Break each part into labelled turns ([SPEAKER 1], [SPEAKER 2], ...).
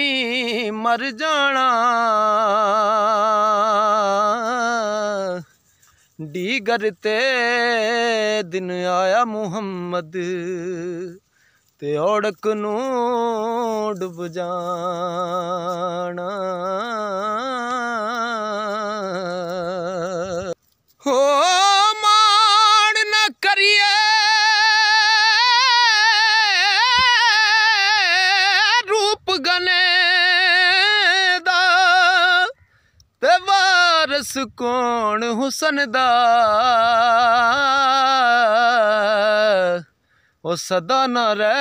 [SPEAKER 1] भी मर जाना। डीगर ते दिन आया मुहम्मद ते औड़क नू डुब जाना। हो मान न करिए रूप गने दा ते वारस कौन हुसन दा। ओ सदा न रह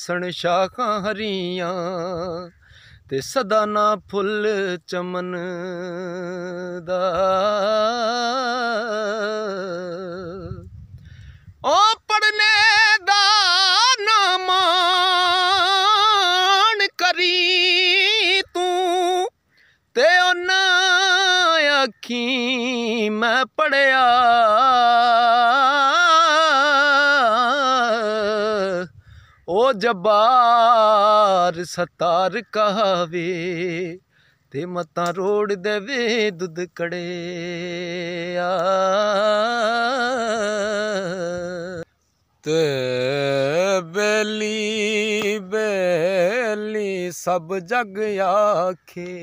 [SPEAKER 1] सन शाखां हरियां ते सदा ना फुल चमन दा। ओ पढ़ने दा ना मान करी तू ते उन्ना आखी मैं पढ़िया। ओ जब्बार सतार कहावे ते मता रोड़ देवे दुध कड़िया। ते बेली बेली सब जग आखे।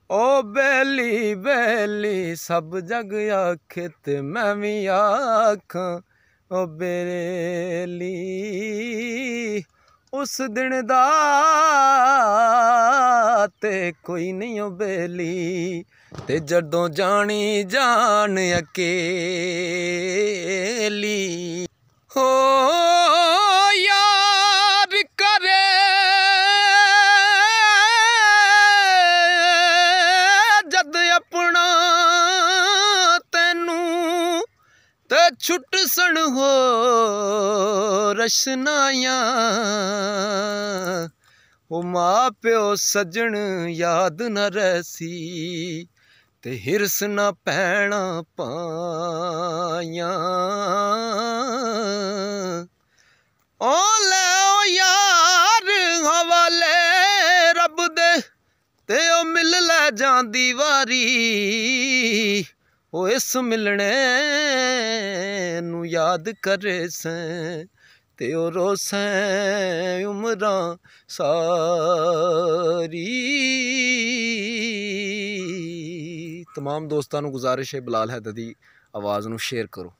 [SPEAKER 1] ओ बेली बेली सब जग आखे ते मैं भी आखां ओ बेली। उस दिन दा ते कोई नहीं ओ बेली ते जदों जानी जान अकेली। हो यार करे जद अपना तेनू ते छुट सन हो रशनाया। ओ माँ प्यो सजन याद न रसी ते हिरस न पैना पाया। ओ ले ओ यार हवाले रब दे ते ओ मिल ले जांदी वारी। ओ इस मिलने नू याद करे सें ते ओ रोसें उमरां सारी। तमाम दोस्तां नू गुजारिश है बिलाल हैदर दी आवाज़ नू शेयर करो।